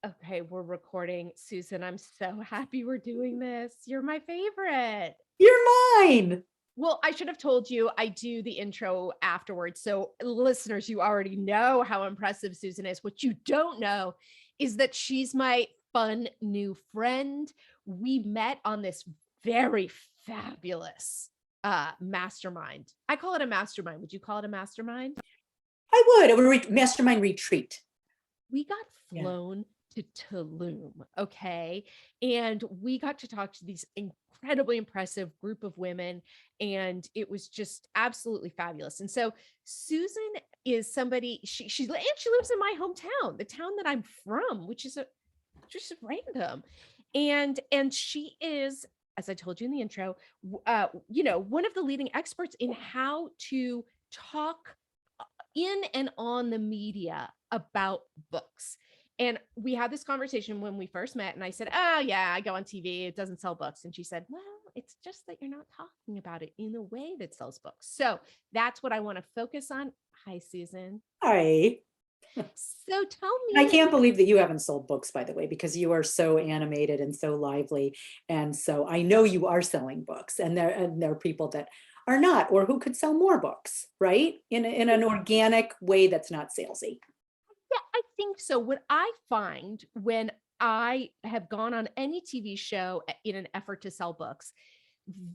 Okay, we're recording. Susan, I'm so happy we're doing this. You're my favorite. You're mine. Well, I should have told you I do the intro afterwards. So, listeners, you already know how impressive Susan is. What you don't know is that she's my fun new friend. We met on this very fabulous mastermind. I call it a mastermind. Would you call it a mastermind? I would. It would mastermind retreat. We got Yeah. flown to Tulum, okay? And we got to talk to these incredibly impressive group of women, and it was just absolutely fabulous. And so Susan is somebody and she lives in my hometown, the town that I'm from, which is just random. And she is, as I told you in the intro, one of the leading experts in how to talk in and on the media about books. And we had this conversation when we first met, and I said, "Oh, yeah, I go on TV. It doesn't sell books." And she said, "Well, it's just that you're not talking about it in a way that sells books." So that's what I want to focus on. Hi, Susan. Hi. So tell I me, can't believe that you haven't sold books, by the way, because you are so animated and so lively. And so I know you are selling books, and there are people that are not, or who could sell more books, right? In an organic way that's not salesy. yeah, I think so. What I find when I have gone on any TV show in an effort to sell books,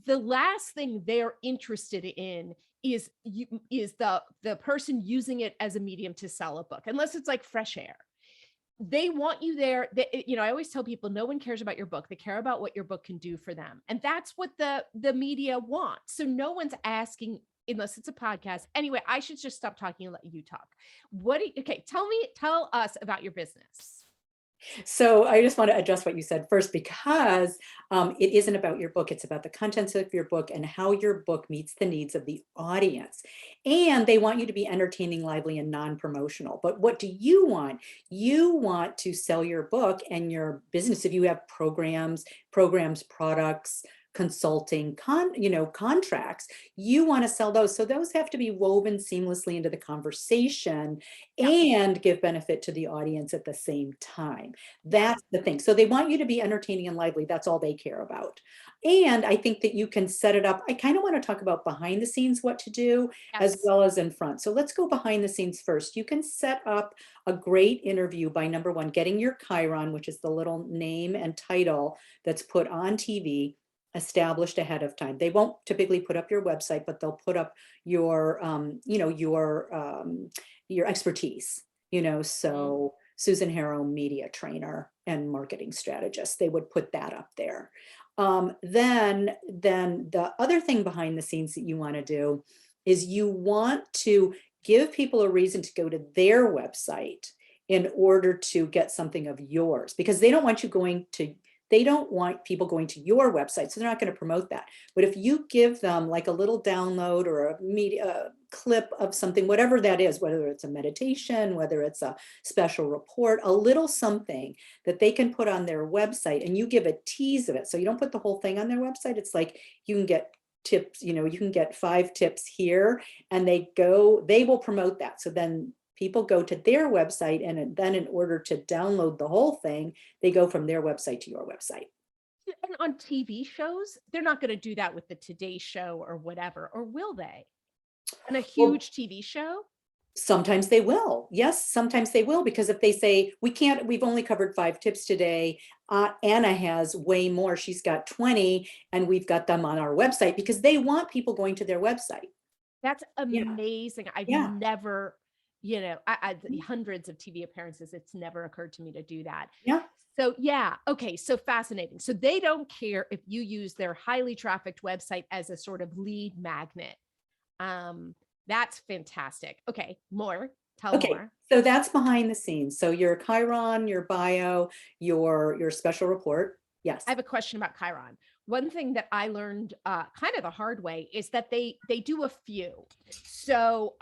the last thing they're interested in is the person using it as a medium to sell a book, unless it's like fresh air. They want you there. I always tell people no one cares about your book. They care about what your book can do for them. And that's what the media wants. So no one's asking unless it's a podcast. Anyway, I should just stop talking and let you talk. Okay, tell us about your business. So I just want to address what you said first, because it isn't about your book. It's about the contents of your book and how your book meets the needs of the audience. And they want you to be entertaining, lively, and non-promotional. But what do you want? You want to sell your book and your business. If you have programs, products, consulting, contracts, you want to sell those. So those have to be woven seamlessly into the conversation Yeah. and give benefit to the audience at the same time. Yeah. That's the thing. So they want you to be entertaining and lively. That's all they care about. And I think that you can set it up. I kind of want to talk about behind the scenes, what to do, as Yes. well as in front. So let's go behind the scenes first. You can set up a great interview by, number one, getting your Chiron, which is the little name and title that's put on TV, established ahead of time. They won't typically put up your website, but they'll put up your expertise, Mhm. so Susan Harrow, media trainer and marketing strategist, they would put that up there. Then the other thing behind the scenes that you want to do is you want to give people a reason to go to their website in order to get something of yours, because they don't want people going to your website, so they're not going to promote that. But if you give them like a little download or a media clip of something, whatever that is, whether it's a meditation, whether it's a special report, a little something that they can put on their website, and you give a tease of it. So you don't put the whole thing on their website. It's like you can get tips, you can get 5 tips here, and they will promote that. So then people go to their website, and then in order to download the whole thing, they go from their website to your website. And on TV shows, they're not going to do that with the Today Show or whatever, or will they? On a Well, huge TV show? sometimes they will. Yes, sometimes they will, because if they say, we've only covered 5 tips today, Anna has way more, she's got 20, and we've got them on our website, because they want people going to their website. That's Yeah, amazing. I've yeah. never, hundreds of TV appearances, it's never occurred to me to do that. Yeah. So, yeah, okay, so fascinating. So they don't care if you use their highly trafficked website as a sort of lead magnet. Um, that's fantastic. Okay, more. Tell Okay, more. so that's behind the scenes. So your Chiron, your bio, your special report. Yes. I have a question about Chiron. One thing that I learned kind of the hard way is that they do a few. So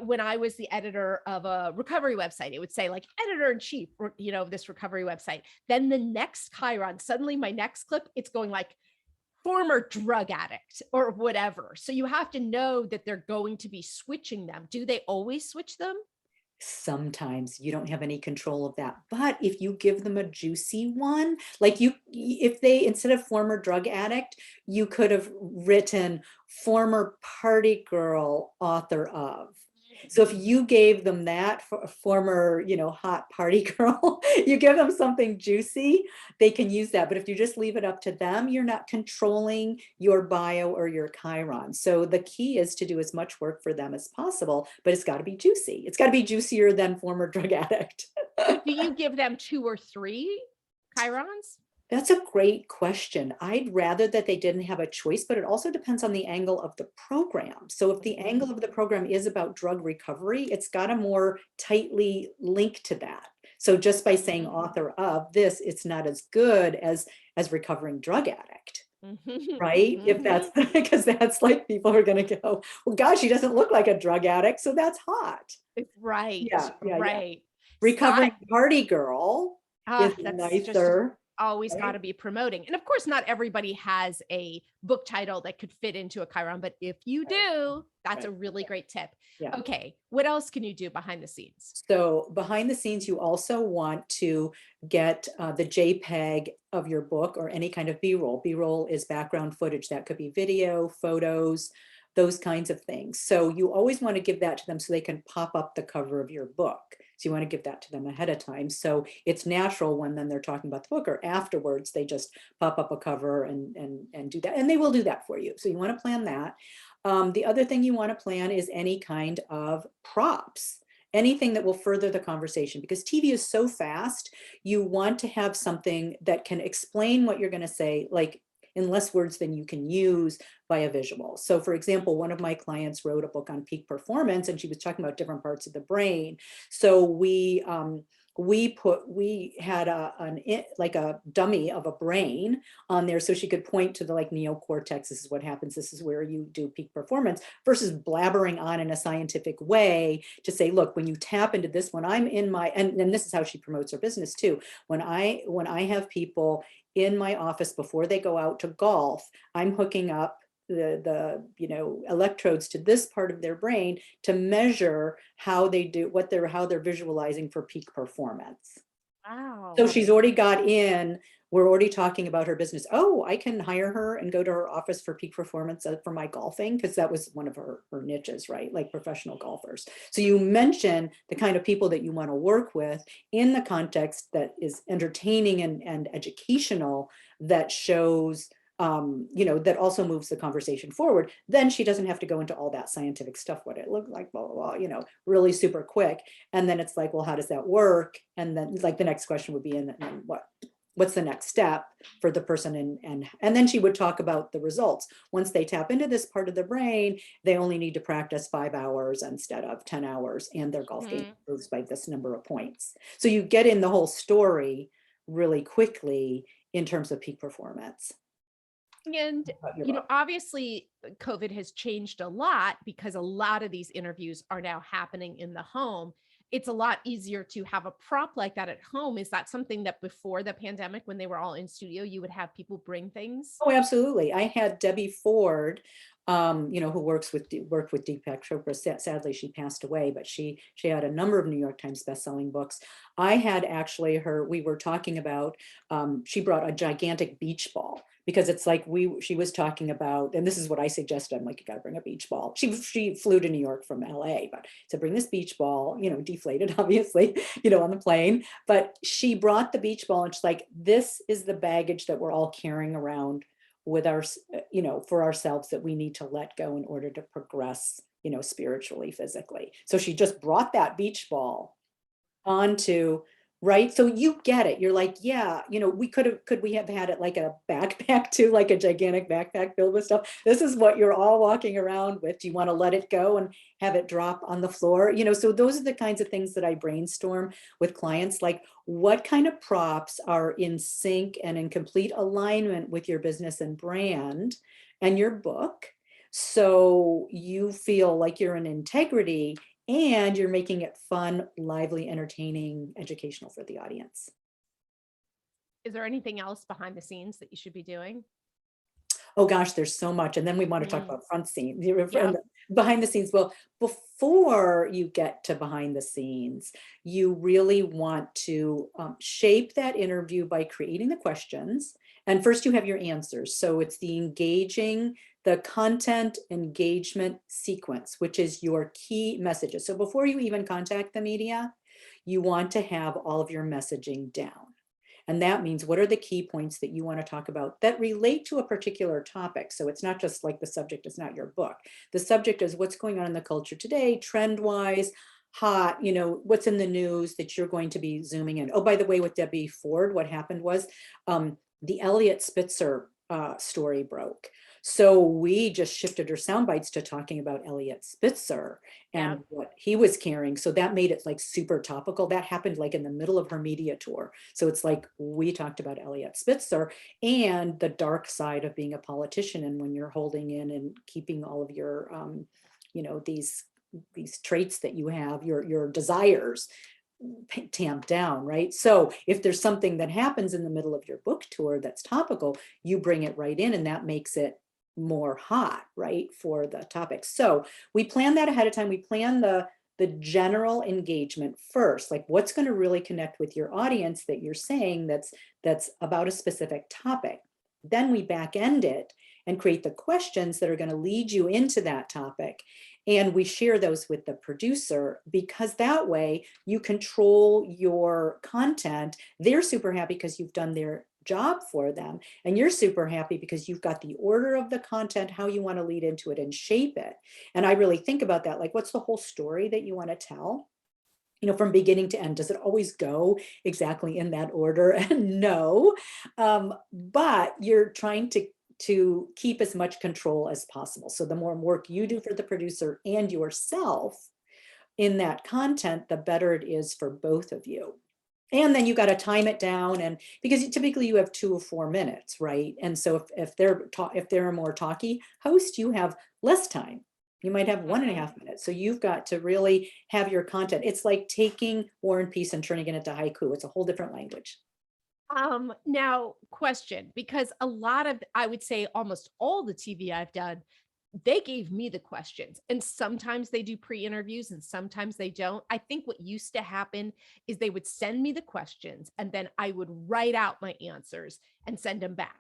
when I was the editor of a recovery website, it would say like editor in chief, this recovery website. Then the next Chiron, suddenly my next clip, it's going like former drug addict or whatever. So you have to know that they're going to be switching them. Do they always switch them? Sometimes you don't have any control of that. But if you give them a juicy one, like if they, instead of former drug addict, you could have written former party girl, author of. So if you gave them that, for former, hot party girl, you give them something juicy, they can use that. But if you just leave it up to them, you're not controlling your bio or your Chiron. So the key is to do as much work for them as possible, but it's got to be juicy. It's got to be juicier than former drug addict. Do you give them 2 or 3 chirons? That's a great question. I'd rather that they didn't have a choice, but it also depends on the angle of the program. So if the angle of the program is about drug recovery, it's got a more tightly link to that. So just by saying author of this, it's not as good as recovering drug addict, right? If that's because that's like people are going to go, well, gosh, he doesn't look like a drug addict, so that's hot. Right, Yeah, yeah, yeah. right. Recovering party girl is That's just nicer, always right? gotta be promoting. And of course, not everybody has a book title that could fit into a chiron, but if you do, that's a Right. really great tip. Yeah. Okay, what else can you do behind the scenes? So behind the scenes, you also want to get the JPEG of your book or any kind of B-roll. B-roll is background footage. That could be video, photos, those kinds of things. So you always want to give that to them so they can pop up the cover of your book. So you want to give that to them ahead of time. So it's natural when then they're talking about the book or afterwards, they just pop up a cover and do that. And they will do that for you. So you want to plan that. The other thing you want to plan is any kind of props, anything that will further the conversation, because TV is so fast. You want to have something that can explain what you're going to say, like in less words than you can use by a visual. So for example, one of my clients wrote a book on peak performance and she was talking about different parts of the brain. So we had like a dummy of a brain on there so she could point to the like neocortex. This is what happens. This is where you do peak performance, versus blabbering on in a scientific way to say, look, when you tap into this one, I'm in my, and this is how she promotes her business too. When I have people in my office before they go out to golf, I'm hooking up the electrodes to this part of their brain to measure how they do how they're visualizing for peak performance. So Wow. she's already got in, we're already talking about her business. Oh, I can hire her and go to her office for peak performance for my golfing, because that was one of her niches, right? Like professional golfers. So you mention the kind of people that you want to work with in the context that is entertaining and educational, that shows that also moves the conversation forward. Then she doesn't have to go into all that scientific stuff, what it looked like, blah, blah, blah, really super quick. And then it's like, well, how does that work? And then like the next question would be, and what's the next step for the person? And then she would talk about the results. Once they tap into this part of the brain, they only need to practice 5 hours instead of 10 hours, and their golf game improves by this number of points. So you get in the whole story really quickly in terms of peak performance. And, obviously COVID has changed a lot because a lot of these interviews are now happening in the home. It's a lot easier to have a prop like that at home. Is that something that before the pandemic, when they were all in studio, you would have people bring things? Oh, absolutely. I had Debbie Ford, who worked with Deepak Chopra. Sadly, she passed away, but she had a number of New York Times bestselling books. I had actually we were talking about, she brought a gigantic beach ball, because it's like she was talking about, and this is what I suggested. I'm like, you got to bring a beach ball. She flew to New York from LA, but to bring this beach ball, deflated, obviously, on the plane. But she brought the beach ball, and she's like, this is the baggage that we're all carrying around with our, for ourselves, that we need to let go in order to progress, spiritually, physically. So she just brought that beach ball onto, right? So you get it. You're like, yeah, could we have had it like a backpack too, like a gigantic backpack filled with stuff? This is what you're all walking around with. Do you want to let it go and have it drop on the floor? So those are the kinds of things that I brainstorm with clients, like what kind of props are in sync and in complete alignment with your business and brand and your book, so you feel like you're in integrity and you're making it fun, lively, entertaining, educational for the audience. Is there anything else behind the scenes that you should be doing? Oh gosh, there's so much. And then we want to talk about front scene, Yeah. behind the scenes. Well, before you get to behind the scenes, you really want to shape that interview by creating the questions. And first you have your answers. So it's the content engagement sequence, which is your key messages. So before you even contact the media, you want to have all of your messaging down. And that means, what are the key points that you want to talk about that relate to a particular topic? So it's not just like the subject is not your book. The subject is what's going on in the culture today, trend wise, hot, what's in the news that you're going to be zooming in. Oh, by the way, with Debbie Ford, what happened was the Elliot Spitzer story broke. So we just shifted our sound bites to talking about Elliot Spitzer Yeah. and what he was carrying. So that made it like super topical. That happened like in the middle of her media tour. So it's like we talked about Elliot Spitzer and the dark side of being a politician. And when you're holding in and keeping all of your, these traits that you have, your desires tamped down, right? So if there's something that happens in the middle of your book tour that's topical, you bring it right in, and that makes it more hot, right, for the topic. So we plan that ahead of time. We plan the general engagement first, like what's going to really connect with your audience that you're saying that's about a specific topic. Then we back end it and create the questions that are going to lead you into that topic. And we share those with the producer, because that way you control your content. They're super happy because you've done their job for them. And you're super happy because you've got the order of the content, how you want to lead into it and shape it. And I really think about that. Like, what's the whole story that you want to tell? From beginning to end. Does it always go exactly in that order? And no, but you're trying to keep as much control as possible. So the more work you do for the producer and yourself in that content, the better it is for both of you. And then you got to time it down, and because typically you have 2 or 4 minutes, right? And so if they're a more talky host, you have less time. You might have 1.5 minutes. So you've got to really have your content. It's like taking War and Peace and turning it into haiku. It's a whole different language. Now question, because a lot of, I would say almost all the TV I've done, they gave me the questions, and sometimes they do pre-interviews and sometimes they don't. I think what used to happen is they would send me the questions and then I would write out my answers and send them back.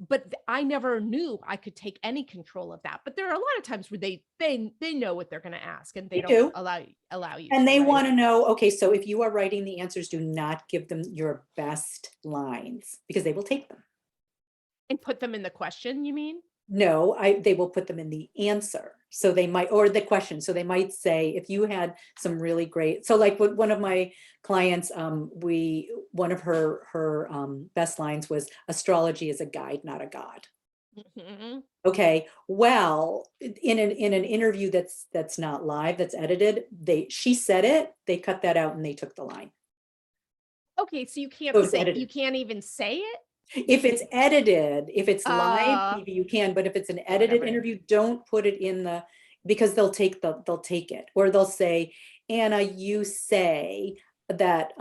But I never knew I could take any control of that. But there are a lot of times where they know what they're going to ask and they They don't do. allow you And to, they right? want to know, okay, so if you are writing the answers, do not give them your best lines, because they will take them. And put them in the question, you mean? No, they will put them in the answer. So they might, or the question. So they might say, if you had some really great, so like one of my clients, one of her best lines was, astrology is a guide, not a god. Mhm. Okay, well, in an interview that's not live, that's edited, she said it, they cut that out and they took the line. Okay, so So it's edited. you can't even say it? If it's edited, if it's live Uh, TV, you can, but if it's an okay, edited whatever. interview, don't put it in because they'll take it, or they'll say, Anna, you say that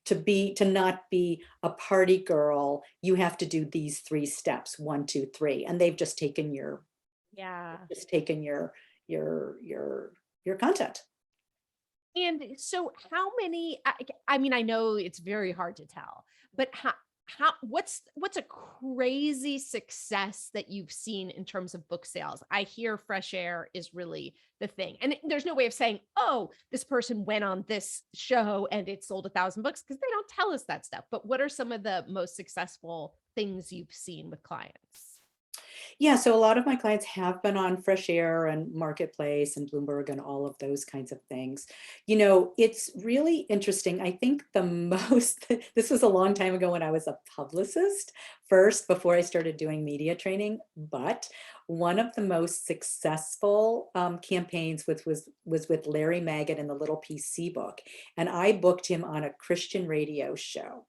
to not be a party girl, you have to do these 3 steps, 1, 2, 3, and they've just taken Yeah. your your content. And so how many I mean, I know it's very hard to tell, but what's a crazy success that you've seen in terms of book sales? I hear fresh air is really the thing. And there's no way of saying, "Oh, this person went on this show and it sold 1,000 books," because they don't tell us that stuff. But what are some of the most successful things you've seen with clients? Yeah, so a lot of my clients have been on Fresh Air and Marketplace and Bloomberg and all of those kinds of things. It's really interesting. I think the most, this was a long time ago when I was a publicist first, before I started doing media training, but one of the most successful campaigns was with Larry Maggot and the Little PC book. And I booked him on a Christian radio show.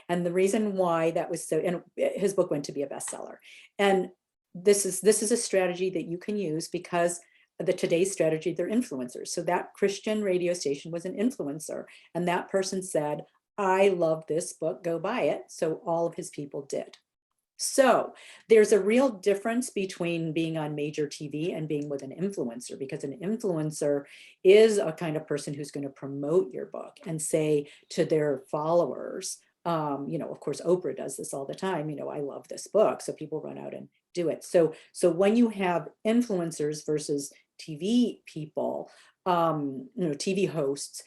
And the reason why that was so, and his book went to be a bestseller. And this is a strategy that you can use, because today's strategy, they're influencers. So that Christian radio station was an influencer, and that person said, I love this book, go buy it. So all of his people did. So there's a real difference between being on major TV and being with an influencer, because an influencer is a kind of person who's going to promote your book and say to their followers, of course, Oprah does this all the time, I love this book. So people run out and do it. So when you have influencers versus TV people, TV hosts,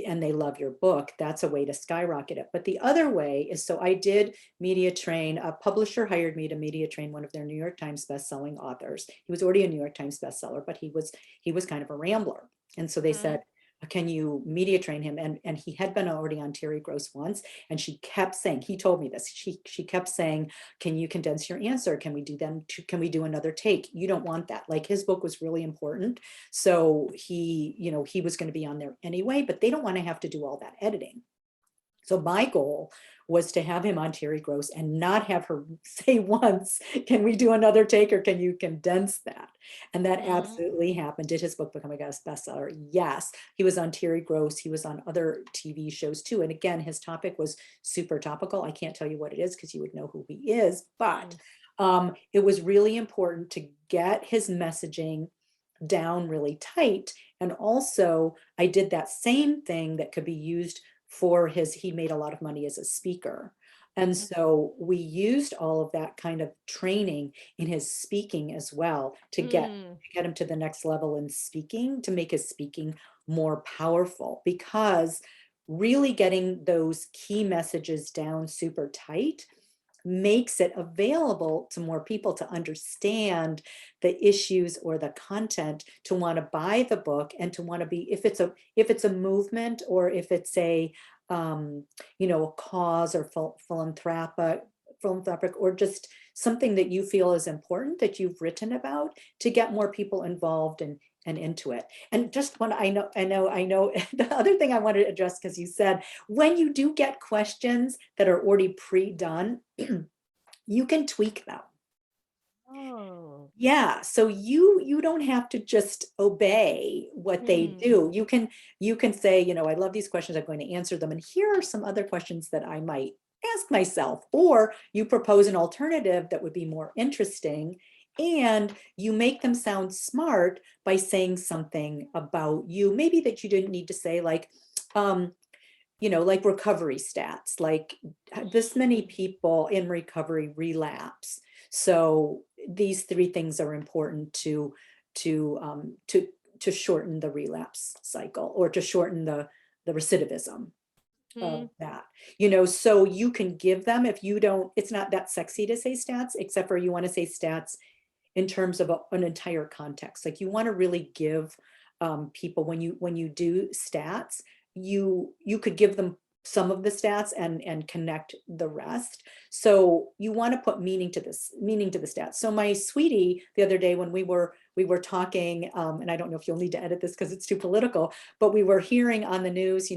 and they love your book, that's a way to skyrocket it. But the other way is, so I did media train, a publisher hired me to media train one of their New York Times bestselling authors. He was already a New York Times bestseller, but he was kind of a rambler. And so they said, can you media train him? And he had been already on Terry Gross once, and she kept saying, he told me this, she kept saying, can you condense your answer? Can we do another take? You don't want that. Like, his book was really important. So he was going to be on there anyway, but they don't want to have to do all that editing. So my goal was to have him on Terry Gross and not have her say once, can we do another take, or can you condense that? And that absolutely happened. Did his book become a bestseller? Yes. He was on Terry Gross. He was on other TV shows too. And again, his topic was super topical. I can't tell you what it is because you would know who he is, but it was really important to get his messaging down really tight. And also I did that same thing that could be used for he made a lot of money as a speaker. And so we used all of that kind of training in his speaking as well to get him to the next level in speaking, to make his speaking more powerful, because really getting those key messages down super tight makes it available to more people to understand the issues or the content, to want to buy the book, and to want to be, if it's a movement, or if it's a cause, or philanthropic, or just something that you feel is important that you've written about, to get more people involved and into it. And just one, I know, the other thing I wanted to address, because you said, when you do get questions that are already pre-done, you can tweak them. Oh. Yeah, so you don't have to just obey what they do. You can say, I love these questions, I'm going to answer them, and here are some other questions that I might ask myself. Or you propose an alternative that would be more interesting, and you make them sound smart by saying something about you, maybe that you didn't need to say, like like recovery stats, like this many people in recovery relapse. So these 3 things are important to shorten the relapse cycle, or to shorten the recidivism of that. So you can give them, if you don't, it's not that sexy to say stats, except for you want to say stats in terms of an entire context. Like, you want to really give people, when you do stats, you could give them some of the stats and connect the rest. So you want to put meaning to the stats. So my sweetie, the other day when we were talking, and I don't know if you'll need to edit this because it's too political, but we were hearing on the news,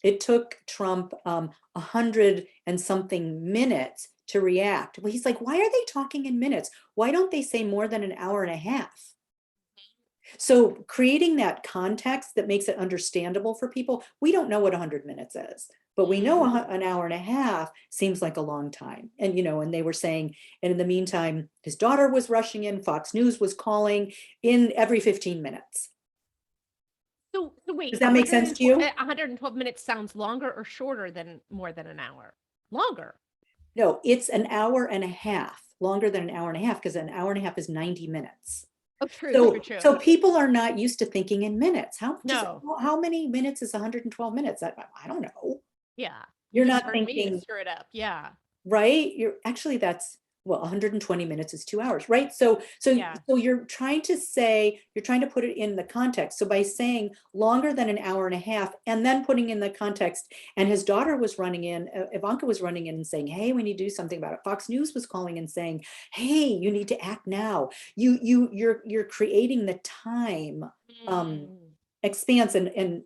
it took Trump 100 and something minutes to react. Well, he's like, why are they talking in minutes? Why don't they say more than an hour and a half? So creating that context that makes it understandable for people. We don't know what 100 minutes is, but we know an hour and a half seems like a long time. And, and they were saying, and in the meantime, his daughter was rushing in, Fox News was calling in every 15 minutes. So wait, does that make sense to you? 112 minutes sounds longer or shorter than more than an hour? Longer. No, it's an hour and a half, longer than an hour and a half, because an hour and a half is 90 minutes. Oh, true. So people are not used to thinking in minutes. How many minutes is 112 minutes? I don't know. Yeah. You're You just not heard me thinking, stir it up. Yeah. right? That's 120 minutes is 2 hours, right? So you're trying to put it in the context. So by saying longer than an hour and a half, and then putting in the context, and his daughter was running in, Ivanka was running in and saying, hey, we need to do something about it. Fox News was calling and saying, hey, you need to act now. You're creating the time expanse, and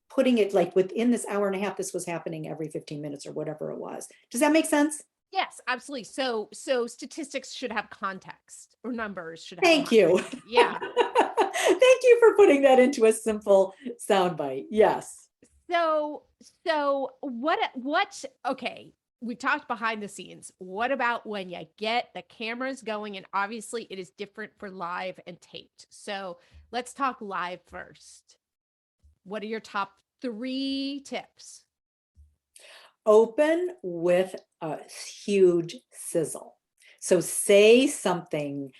putting it like within this hour and a half, this was happening every 15 minutes or whatever it was. Does that make sense? Yes, absolutely. So statistics should have context, or numbers should have Thank you. Yeah. Thank you for putting that into a simple soundbite. Yes. So what, okay. we talked behind the scenes. What about when you get the cameras going? And obviously, it is different for live and taped. So let's talk live first. What are your top 3 tips? Open with a huge sizzle. So say something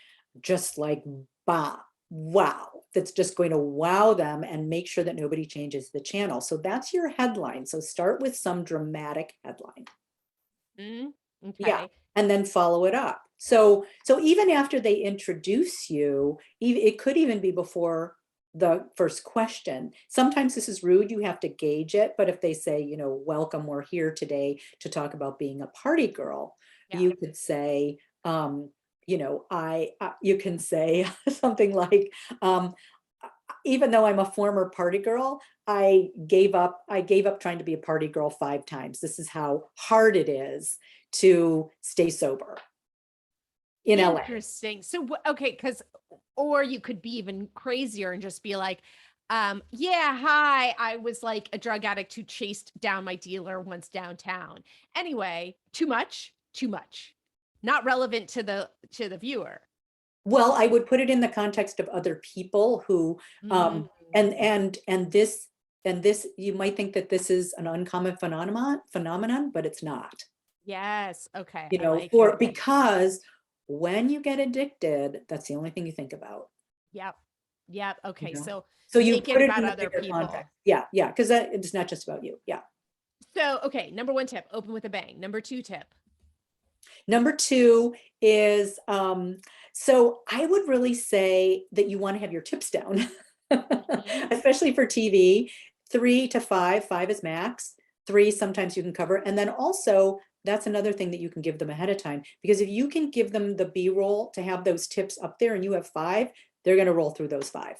just like, bah, wow, that's just going to wow them, and make sure that nobody changes the channel. So that's your headline. So start with some dramatic headline. Mm, Yeah, okay. and then follow it up. So even after they introduce you, it could even be before the first question. Sometimes this is rude, you have to gauge it, but if they say, welcome, we're here today to talk about being a party girl, Yeah. you could say, you can say something like, even though I'm a former party girl, I gave up trying to be a party girl 5 times. This is how hard it is to stay sober in LA. Interesting. So, okay, because, or you could be even crazier and just be like, yeah, hi, I was like a drug addict who chased down my dealer once downtown. Anyway, too much, too much. Not relevant to the viewer. Well, I would put it in the context of other people who, Mm, and this, you might think that this is an uncommon phenomenon, but it's not. yes. Okay. You I know, like for it. because when you get addicted, that's the only thing you think about. Yep. Yep. You Okay. know, So so you make it put it about in the other bigger context. people. Yeah, yeah, because that it's not just about you. Yeah. So, okay. Number 1 tip, open with a bang. Number 2 tip. Number two is, so I would really say that you want to have your tips down, Mhm. especially for TV. 3 to 5, 5 is max. 3, sometimes you can cover. And then also, that's another thing that you can give them ahead of time, because if you can give them the B-roll to have those tips up there and you have 5, they're going to roll through those 5.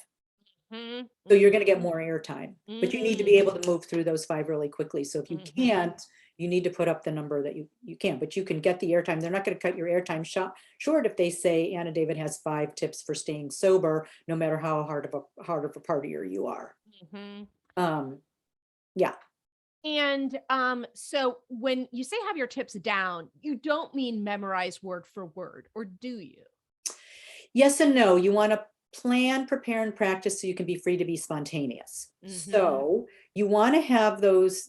Mhm. So you're going to get Mhm. more airtime, but you need to be Mm. able to move through those 5 really quickly. So if you Mhm. can't, you need to put up the number that you can, but you can get the airtime. They're not going to cut your airtime short if they say Anna David has 5 tips for staying sober, no matter how hard of a partier you are. Mhm. Um, yeah. And so when you say have your tips down, you don't mean memorize word for word, or do you? Yes and no. You want to plan, prepare, and practice so you can be free to be spontaneous. Mhm. So you want to have those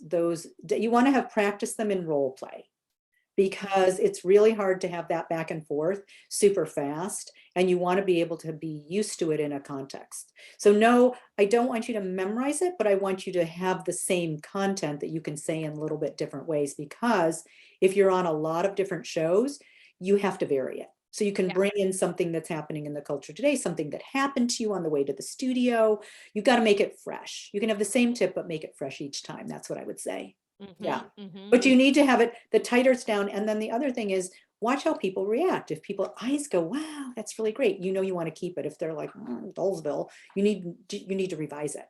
you want to have practice them in role play, Mhm. because it's really hard to have that back and forth super fast, and you want to be able to be used to it in a context. So no, I don't want you to memorize it, but I want you to have the same content that you can say in a little bit different ways, because if you're on a lot of different shows, you have to vary it. So you can Yeah. bring in something that's happening in the culture today, something that happened to you on the way to the studio. You've got to make it fresh. You can have the same tip, but make it fresh each time. That's what I would say. Yeah. Mhm. Mhm. But you need to have it the tighter it's down. And then the other thing is, watch how people react. If people eyes go, wow, that's really great. You want to keep it. If they're like, Dullsville, you need to revise it.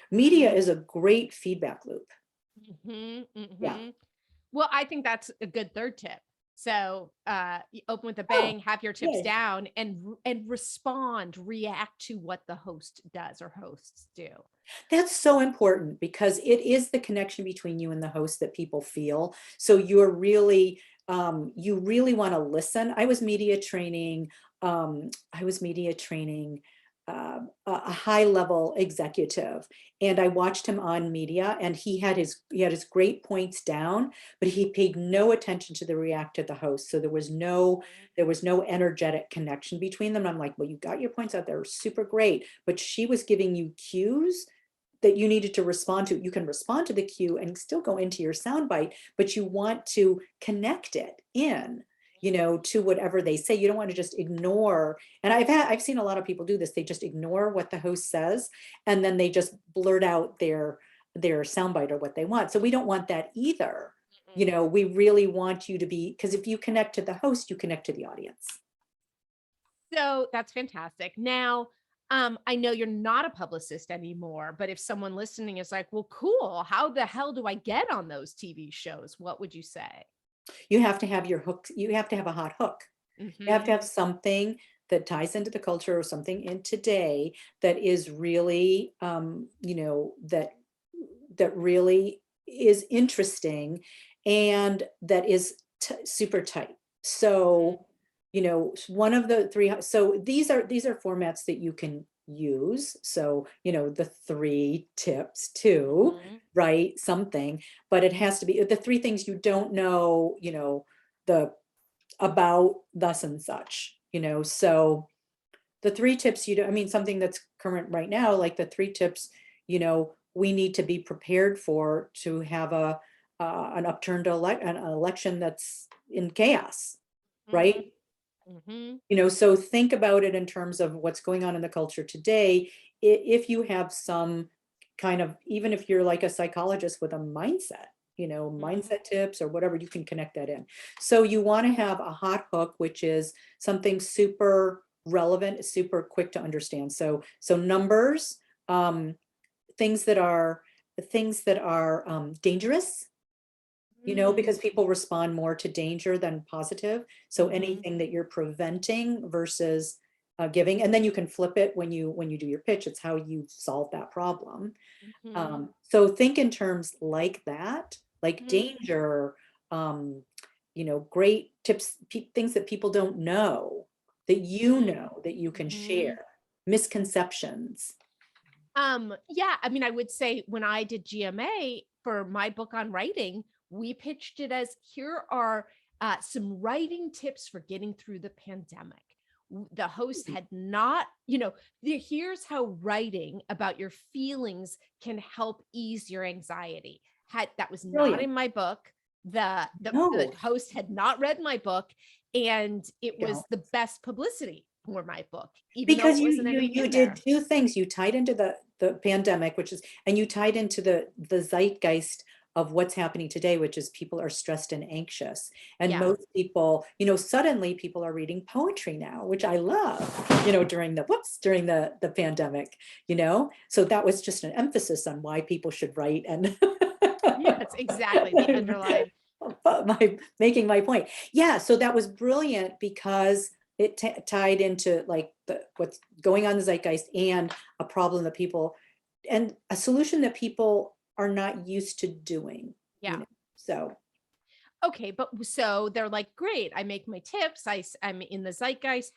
Media is a great feedback loop. Mhm. Yeah. Mhm. Well, I think that's a good 3rd tip. So, you open with a Oh, bang, have your tips yeah. down, and respond, react to what the host does or hosts do. That's so important, because it is the connection between you and the host that people feel. So you really want to listen. I was media training a high level executive, and I watched him on media, and he had his great points down, but he paid no attention to the react to the host. So there was no energetic connection between them. I'm like, well, you got your points out there, super great, but she was giving you cues that you needed to respond to. You can respond to the cue and still go into your soundbite, but you want to connect it to whatever they say. You don't want to just ignore. And I've seen a lot of people do this. They just ignore what the host says, and then they just blurt out their soundbite or what they want. So we don't want that either. Mhm. We really want you to be, because if you connect to the host, you connect to the audience. So that's fantastic. Now, I know you're not a publicist anymore, but if someone listening is like, well, cool, how the hell do I get on those TV shows? What would you say? You have to have your hook. You have to have a hot hook. You have to Mhm. have something that ties into the culture, or something in today that is really, that really is interesting, and that is super tight. So, one of the three, so these are formats that you can use. So, the 3 tips too, Mhm. right? Something, but it has to be the 3 things you don't know, the about thus and such, so the 3 tips you don't, I mean, something that's current right now, like the 3 tips, we need to be prepared for to have an upturned an election that's in chaos, Mhm. right? Mhm. So think about it in terms of what's going on in the culture today. If you have some kind of, even if you're like a psychologist with a mindset, Mhm. mindset tips or whatever, you can connect that in. So you want to have a hot hook, which is something super relevant, super quick to understand. So numbers, um, things that are dangerous, Mm. because people respond more to danger than positive. So Mhm. anything that you're preventing versus giving, and then you can flip it when you do your pitch. It's how you solve that problem. Mhm. So think in terms like that, like Mhm. danger, um, great tips, things that people don't know that Mhm. that you can Mhm. share, misconceptions. Yeah, I mean, I would say when I did GMA for my book on writing, we pitched it as here are some writing tips for getting through the pandemic. The host had not, here's how writing about your feelings can help ease your anxiety. That was not Brilliant. in my book. The No, host had not read my book, and it you don't. was the best publicity for my book, even though Because it wasn't you in did there. 2 things. You tied into the pandemic, which is, and you tied into the zeitgeist of what's happening today, which is people are stressed and anxious. And Yeah. most people, suddenly people are reading poetry now, which I love, during the pandemic, So that was just an emphasis on why people should write and Yes, exactly, the underlying. my making my point. Yeah, so that was brilliant because it tied into like what's going on in the zeitgeist and a problem that people and a solution that people are not used to doing, Yeah. So Okay, but so they're like, "Great, I make my tips, I'm in the zeitgeist."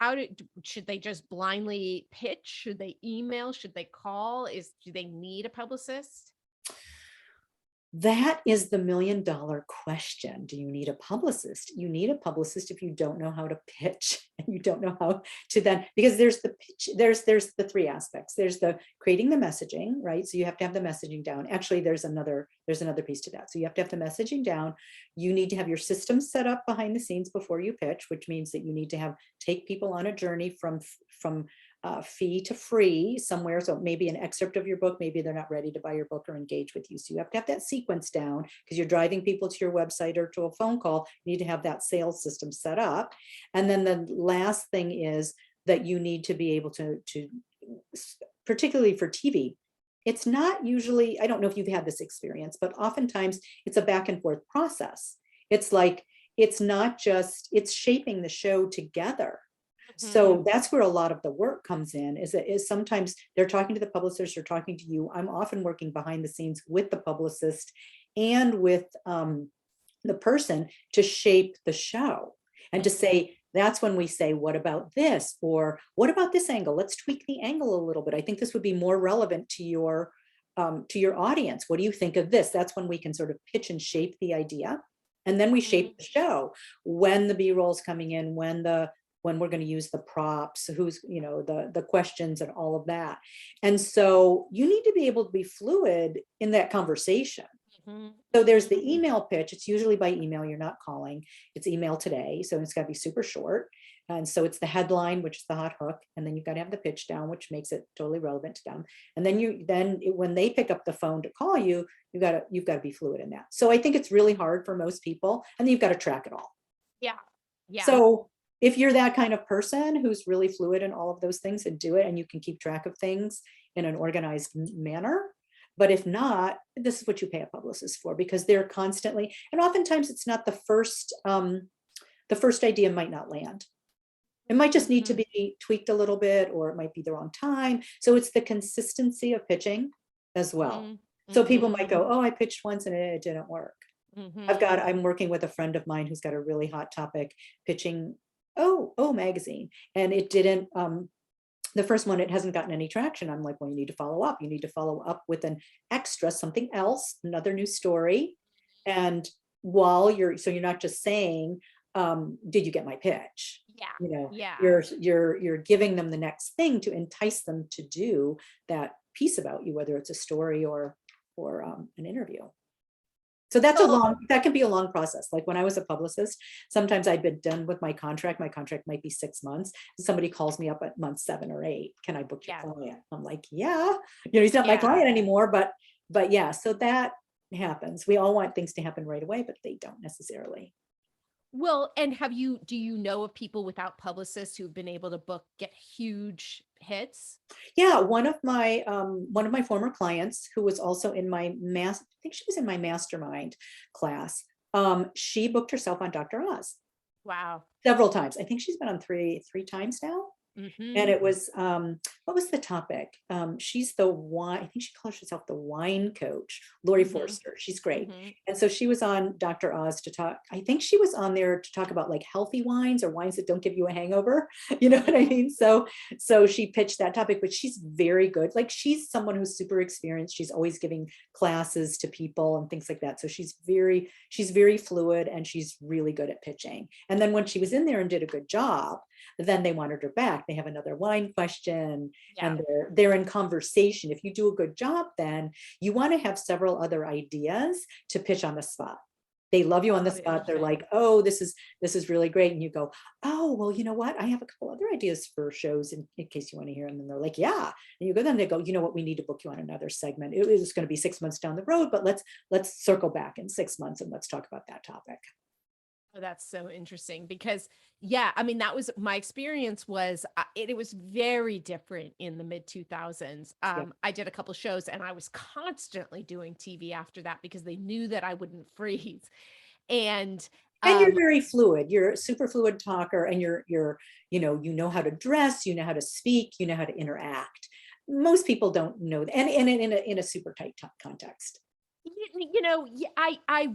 Should they just blindly pitch? Should they email? Should they call? Do they need a publicist? that is the $1,000,000 question. Do you need a publicist? You need a publicist if you don't know how to pitch and you don't know how to then, because there's the pitch, there's the 3 aspects. There's the creating the messaging, right? So you have to have the messaging down. Actually, there's another piece to that. So you have to have the messaging down. You need to have your system set up behind the scenes before you pitch, which means that you need to take people on a journey from fee to free somewhere. So maybe an excerpt of your book, maybe they're not ready to buy your book or engage with you. So you have to have that sequence down because you're driving people to your website or to a phone call. You need to have that sales system set up. And then the last thing is that you need to be able to particularly for TV, it's not usually, I don't know if you've had this experience, but oftentimes it's a back and forth process. It's like, it's not just, it's shaping the show together. Mhm. So that's where a lot of the work comes in, is sometimes they're talking to the publicist, they're talking to you. I'm often working behind the scenes with the publicist and with the person to shape the show and to Mhm. say, that's when we say, what about this? Or what about this angle? Let's tweak the angle a little bit. I think this would be more relevant to your audience. What do you think of this? That's when we can sort of pitch and shape the idea. And then we Mhm. shape the show when the B-roll's coming in, when we're going to use the props, who's, the questions and all of that. And so you need to be able to be fluid in that conversation. Mhm. So there's Mhm. the email pitch. It's usually by email. You're not calling. It's email today. So it's got to be super short. And so it's the headline, which is the hot hook. And then you've got to have the pitch down, which makes it totally relevant to them. And then when they pick up the phone to call you, you've got to be fluid in that. So I think it's really hard for most people. And then you've got to track it all. Yeah. Yeah. So if you're that kind of person who's really fluid in all of those things and do it, and you can keep track of things in an organized manner, but if not, this is what you pay a publicist for, because they're constantly, and oftentimes it's not the first idea might not land. It might just need to Mhm. be tweaked a little bit, or it might be the wrong time. So it's the consistency of pitching as well. Mhm. So people might Mhm. go, oh, I pitched once and it didn't work. Mhm. I'm working with a friend of mine who's got a really hot topic pitching magazine, and it didn't, the first one, it hasn't gotten any traction. I'm like, well, you need to follow up. You need to follow up with an extra, something else, another new story. And while so you're not just saying, did you get my pitch? Yeah. You know, Yeah. you're giving them the next thing to entice them to do that piece about you, whether it's a story or an interview. So So that can be a long process. Like when I was a publicist, sometimes I'd been done with my contract. My contract might be 6 months. Somebody calls me up at month 7 or 8. Can I book your yeah. client? I'm like, yeah, he's not my Yeah. client anymore, but yeah, so that happens. We all want things to happen right away, but they don't necessarily. Well, and do you know of people without publicists who've been able to get huge hits? Yeah, one of my former clients who was also in my I think she was in my mastermind class. She booked herself on Dr. Oz Wow. several times. I think she's been on three times now. And Mhm. it was, what was the topic? She's the wine, I think she calls herself the wine coach, Lori Mhm. Forster. She's great. Mhm. And so she was on Dr. Oz to talk. I think she was on there to talk about like healthy wines or wines that don't give you a hangover. You know what I mean? So she pitched that topic, but she's very good. Like she's someone who's super experienced. She's always giving classes to people and things like that. So she's very fluid and she's really good at pitching. And then when she was in there and did a good job, then they wanted her back. They have another wine question Yeah. and they're in conversation. If you do a good job, then you want to have several other ideas to pitch on the spot. They love you on the Oh, spot. They're interesting. like, oh, this is really great. And you go, oh, well, you know what? I have a couple other ideas for shows in case you want to hear them. And they're like, yeah. And you go, then they go, you know what? We need to book you on another segment. It is going to be 6 months down the road, but let's circle back in 6 months and let's talk about that topic. Oh, that's so interesting because yeah, I mean that was my experience was it was very different in the mid 2000s. Yeah. I did a couple shows and I was constantly doing TV after that because they knew that I wouldn't freeze. And And you're um very fluid. You're a super fluid talker and you know how to dress, you know how to speak, you know how to interact. Most people don't know that. And in a super tight context. yeah, I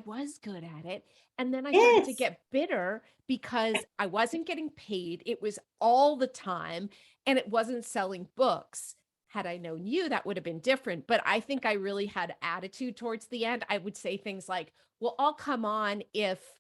was good at it, and then I started to Yes. get bitter because I wasn't getting paid. It was all the time, and it wasn't selling books. Had I known you, that would have been different. But I think I really had attitude towards the end. I would say things like, "Well, I'll come on if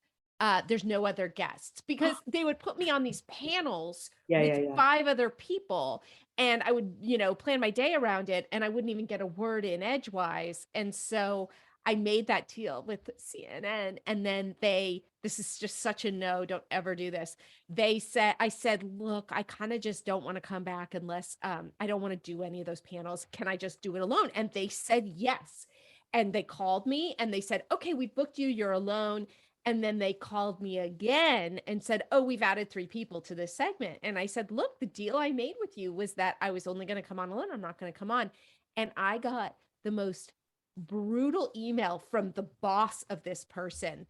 there's no other guests," because they would put me on these panels Yeah, yeah, with yeah. 5 other people and I would, plan my day around it and I wouldn't even get a word in edgewise. And so I made that deal with CNN and then this is just such a no, don't ever do this. I said, look, I kind of just don't want to come back unless I don't want to do any of those panels. Can I just do it alone? And they said yes. And they called me and they said, okay, we booked you, you're alone. And then they called me again and said, "Oh, we've added 3 people to this segment." And I said, "Look, the deal I made with you was that I was only going to come on alone. I'm not going to come on." And I got the most brutal email from the boss of this person.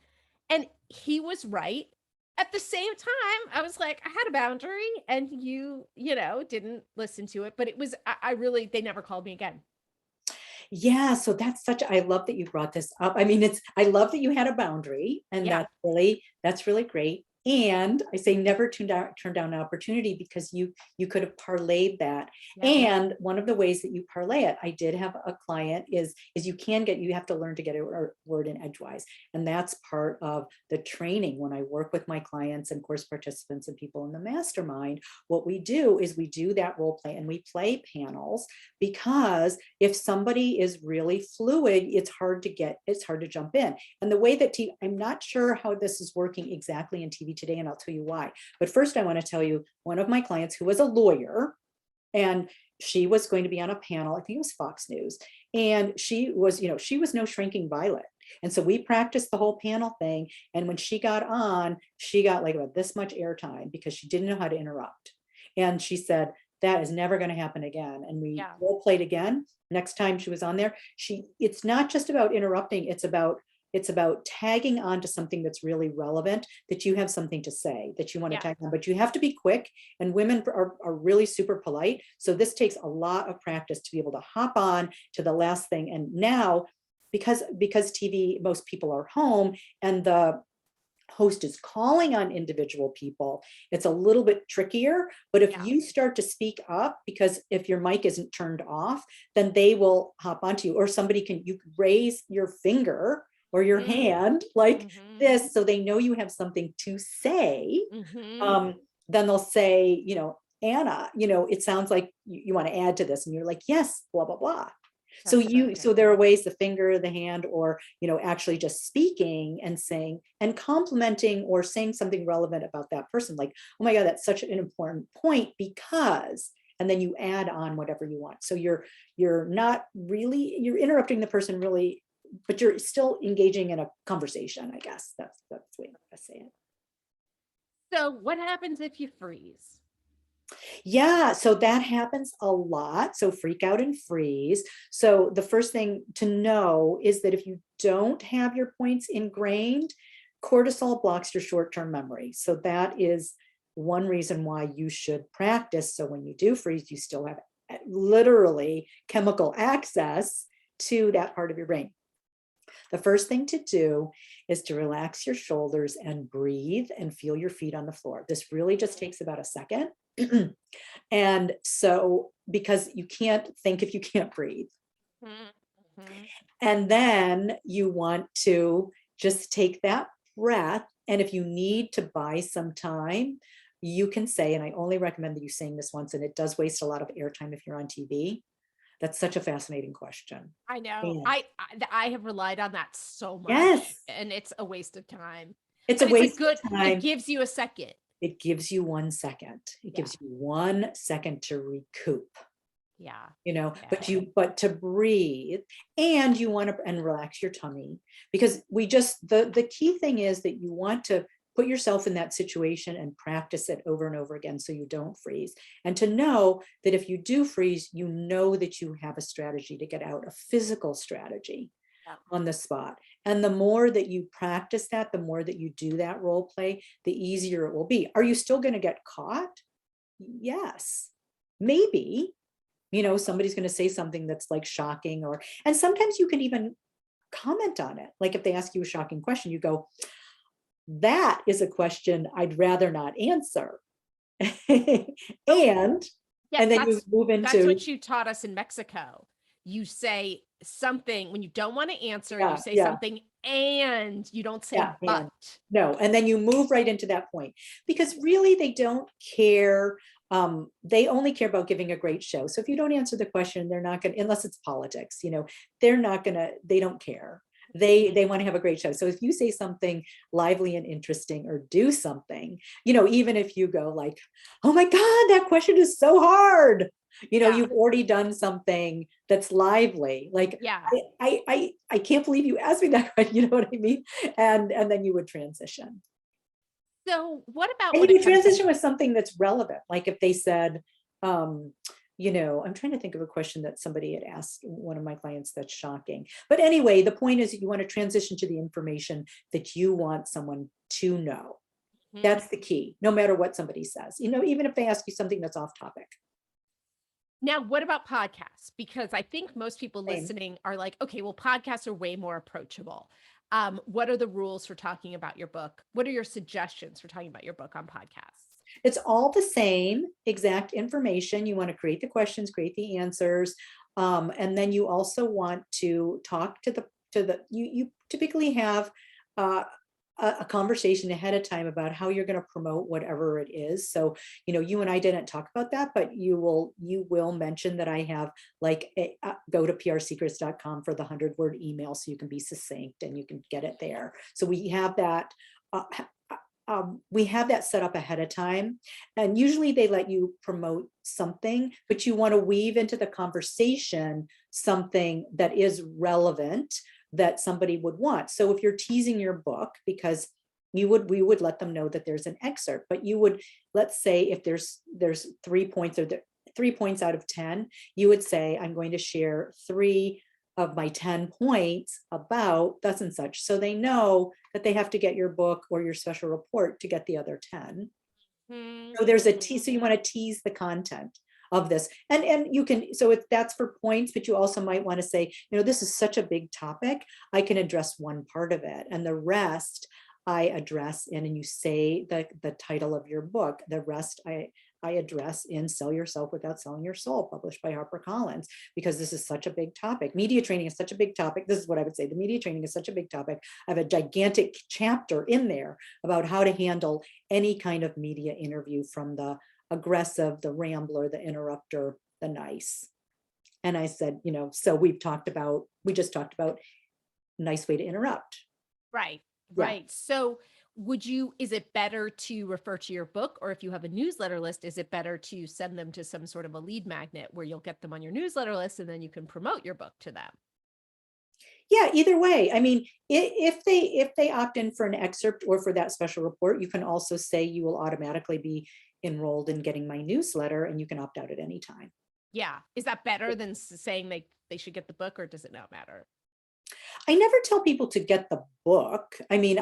And he was right. At the same time, I was like, I had a boundary and didn't listen to it. But I really, they never called me again. Yeah, so I love that you brought this up. I mean, I love that you had a boundary and Yeah. that's really great. And I say never turn down an opportunity because you could have parlayed that. Yeah. And one of the ways that you parlay it, I did have a client is you have to learn to get a word in edgewise. And that's part of the training when I work with my clients and course participants and people in the mastermind. What we do is we do that role play and we play panels because if somebody is really fluid, it's hard to jump in. And the way that I'm not sure how this is working exactly in TV today, and I'll tell you why. But first, I want to tell you one of my clients who was a lawyer, and she was going to be on a panel, I think it was Fox News, and she was no shrinking violet. And so we practiced the whole panel thing. And when she got on, she got like about this much airtime because she didn't know how to interrupt. And she said, that is never going to happen again. And we Yeah. role played again. Next time she was on there, it's not just about interrupting, it's about tagging on to something that's really relevant, that you have something to say, that you want to Yeah. tag on, but you have to be quick. And women are really super polite. So this takes a lot of practice to be able to hop on to the last thing. And now, because TV, most people are home and the host is calling on individual people, it's a little bit trickier. But if Yeah. you start to speak up, because if your mic isn't turned off, then they will hop onto you, or you could raise your finger or your hand like Mm-hmm. this, so they know you have something to say. Mm-hmm. um, then they'll say, Anna, it sounds like you want to add to this, and you're like, yes, blah blah blah. So That's so so great. there are ways, the finger, the hand, or actually just speaking and saying and complimenting or saying something relevant about that person, like, oh my God, that's such an important point because, and then you add on whatever you want. So you're not really, you're interrupting the person really, but you're still engaging in a conversation, I guess. That's the way I say it. So what happens if you freeze? Yeah, so that happens a lot. So freak out and freeze. So the first thing to know is that if you don't have your points ingrained, cortisol blocks your short-term memory. So that is one reason why you should practice. So when you do freeze, you still have literally chemical access to that part of your brain. The first thing to do is to relax your shoulders and breathe and feel your feet on the floor. This really just takes about a second. And so, because you can't think if you can't breathe. Mm-hmm. And then you want to just take that breath. And if you need to buy some time, you can say, and I only recommend that you saying this once, and it does waste a lot of airtime if you're on TV. That's such a fascinating question. I know. And I have relied on that so much, yes, and it's a waste of time. it's a But it's a waste good, of it time. gives you a second. It gives you 1 second. It Yeah. gives you 1 second to recoup. Yeah. But Yeah. but to breathe, and you want to and relax your tummy, because the key thing is that you want to put yourself in that situation and practice it over and over again so you don't freeze, and to know that if you do freeze, you know that you have a strategy to get out, a physical strategy Yeah. on the spot. And the more that you practice that, the more that you do that role play, the easier it will be. Are you still going to get caught? Yes, maybe. Somebody's going to say something that's like shocking, and sometimes you can even comment on it. Like if they ask you a shocking question, you go, that is a question I'd rather not answer. and Oh, and yes, then you move that's into, what you taught us in Mexico. You say something when you don't want to answer, you yeah, say yeah, something and you don't say yeah, but. and no, and then you move right into that point, because really they don't care. They only care about giving a great show. So if you don't answer the question, they're not going to, unless it's politics, they're not going to, they don't care. They want to have a great show. So if you say something lively and interesting, or do something, even if you go like, oh my God, that question is so hard, Yeah. you've already done something that's lively. Like, Yeah. I can't believe you asked me that question. You know what I mean? And then you would transition. So what about And when you it would comes to, transition with something that's relevant. Like if they said, I'm trying to think of a question that somebody had asked one of my clients that's shocking. But anyway, the point is you want to transition to the information that you want someone to know. Mhm. That's the key, no matter what somebody says, even if they ask you something that's off topic. Now, what about podcasts? Because I think most people Same. listening are like, okay, well, podcasts are way more approachable. What are the rules for talking about your book? What are your suggestions for talking about your book on podcasts? It's all the same exact information. You want to create the questions, create the answers. And then you also want to talk you typically have uh, a conversation ahead of time about how you're going to promote whatever it is. So, you and I didn't talk about that, but you will mention that I have like go to prsecrets.com for the 100-word email so you can be succinct and you can get it there. So we have that. We have that set up ahead of time, and usually they let you promote something, but you want to weave into the conversation something that is relevant that somebody would want. So if you're teasing your book, because we would let them know that there's an excerpt, but you would, let's say if there's 3 points, or 3 points out of 10, you would say, I'm going to share 3 of my 10 points about thus and such. So they know that they have to get your book or your special report to get the other 10. So there's a tease. So you want to tease the content of this. And you can, so that's for points, but you also might want to say, this is such a big topic. I can address one part of it, and the rest I address in, and you say the title of your book. The rest I address in Sell Yourself Without Selling Your Soul, published by HarperCollins, because this is such a big topic. Media training is such a big topic. This is what I would say. The media training is such a big topic. I have a gigantic chapter in there about how to handle any kind of media interview, from the aggressive, the rambler, the interrupter, the nice. And I said, so we just talked about nice way to interrupt. Right. Yeah. Right. So is it better to refer to your book, or if you have a newsletter list, is it better to send them to some sort of a lead magnet where you'll get them on your newsletter list and then you can promote your book to them? Yeah, either way. I mean, if they opt in for an excerpt or for that special report, you can also say you will automatically be enrolled in getting my newsletter, and you can opt out at any time. Yeah. Is that better than saying they should get the book, or does it not matter? I never tell people to get the book. I mean,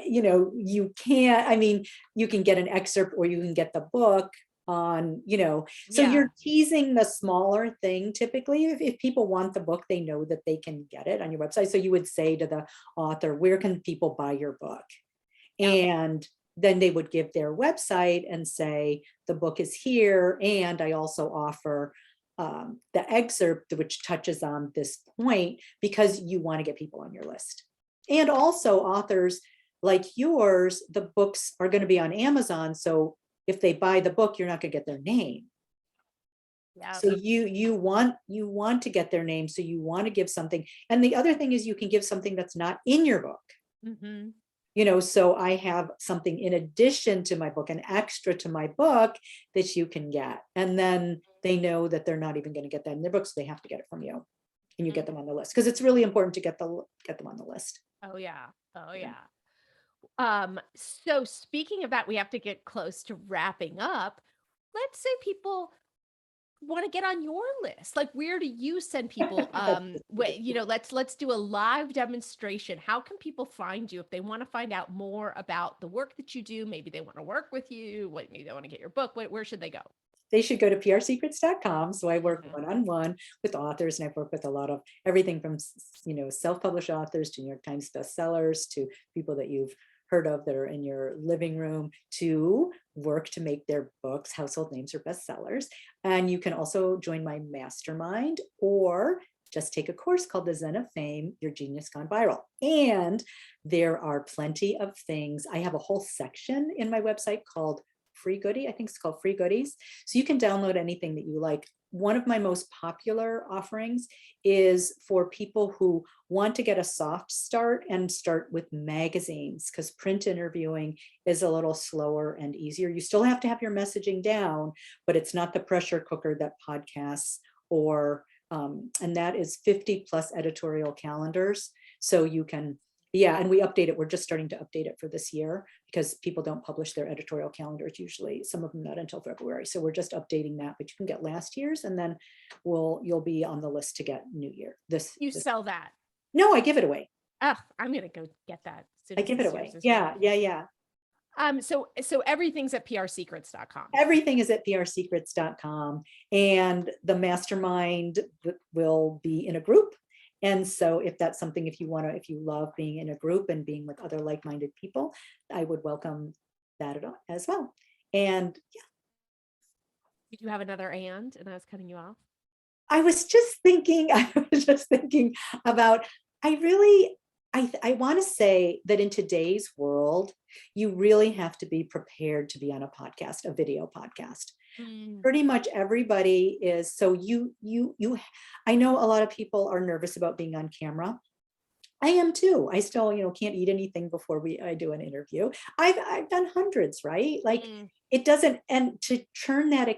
you can't, you can get an excerpt or you can get the book on, so Yeah. you're teasing the smaller thing. Typically, if people want the book, they know that they can get it on your website. So you would say to the author, where can people buy your book? And then they would give their website and say, the book is here. And I also offer the excerpt, which touches on this point, because you want to get people on your list. And also, authors like yours, the books are going to be on Amazon. So if they buy the book, you're not going to get their name. Yeah. So you want to get their name. So you want to give something. And the other thing is, you can give something that's not in your book. Mm-hmm. So I have something in addition to my book, an extra to my book that you can get. And then they know that they're not even going to get that in their book, so they have to get it from you, and you get them on the list, because it's really important to get them on the list. Oh yeah. Oh yeah. So speaking of that, we have to get close to wrapping up. Let's say people want to get on your list. Like, where do you send people? Let's do a live demonstration. How can people find you if they want to find out more about the work that you do? Maybe they want to work with you. Maybe they want to get your book. Where should they go? They should go to prsecrets.com. So I work one-on-one with authors, and I've worked with a lot of everything from, self-published authors to New York Times bestsellers, to people that you've heard of that are in your living room, to work to make their books household names or bestsellers. And you can also join my mastermind, or just take a course called The Zen of Fame, Your Genius Gone Viral. And there are plenty of things. I have a whole section in my website called Free Goodie. I think it's called Free Goodies. So you can download anything that you like. One of my most popular offerings is for people who want to get a soft start and start with magazines, because print interviewing is a little slower and easier. You still have to have your messaging down, but it's not the pressure cooker that podcasts or, and that is 50 plus editorial calendars. So you can, and we update it. We're just starting to update it for this year, because people don't publish their editorial calendars usually, some of them not until February. So we're just updating that, but you can get last year's, and then you'll be on the list to get new year. Sell that? No, I give it away. Oh, I'm gonna go get that. I give it away. Yeah. So everything's at prsecrets.com. Everything is at prsecrets.com, and the mastermind will be in a group. And so if that's something, if you love being in a group and being with other like-minded people, I would welcome that as well. And Did you have another and I was cutting you off? I was just thinking about, I want to say that in today's world, you really have to be prepared to be on a podcast, a video podcast. Pretty much everybody is. So I know a lot of people are nervous about being on camera. I am too. I still, can't eat anything before I do an interview. I've done hundreds, right? Like it doesn't, and to turn that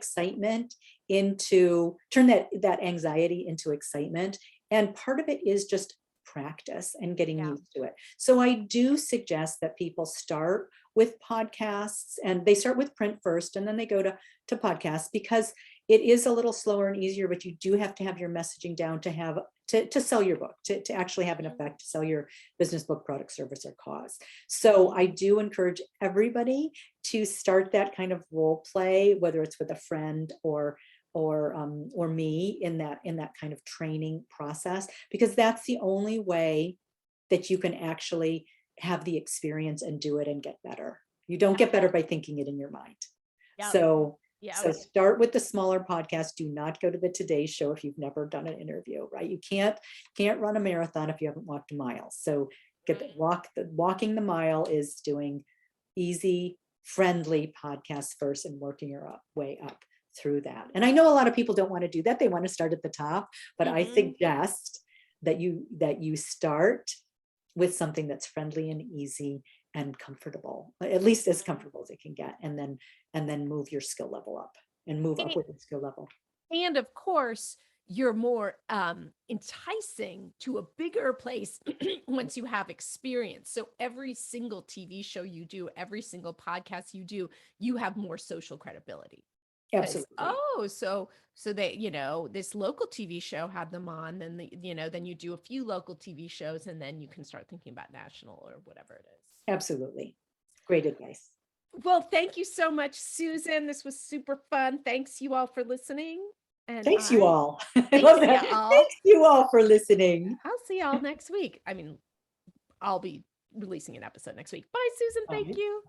anxiety into excitement. And part of it is just practice and getting used to it. So I do suggest that people start with podcasts, and they start with print first, and then they go to podcasts, because it is a little slower and easier, but you do have to have your messaging down to have to sell your book, to actually have an effect, to sell your business, book, product, service, or cause. So I do encourage everybody to start that kind of role play, whether it's with a friend or me, in that kind of training process, because that's the only way that you can actually have the experience and do it and get better. You don't get better by thinking it in your mind. Yep. So Yep. start with the smaller podcast. Do not go to the Today Show if you've never done an interview, right? You can't run a marathon if you haven't walked a mile. So walking the mile is doing easy, friendly podcasts first and working your way up through that. And I know a lot of people don't want to do that. They want to start at the top, but I suggest that you start with something that's friendly and easy and comfortable, at least as comfortable as it can get, and then move your skill level up and move up with the skill level. And of course, you're more enticing to a bigger place once you have experience. So every single TV show you do, every single podcast you do, you have more social credibility. Absolutely. So they, this local TV show had them on, then then you do a few local TV shows, and then you can start thinking about national or whatever it is. Absolutely. Great advice. Well, thank you so much, Susan. This was super fun. Thanks you all for listening. And Thanks you all. I thanks love that. y'all. Thanks you all for listening. I'll see y'all next week. I mean, I'll be releasing an episode next week. Bye, Susan. Thank you.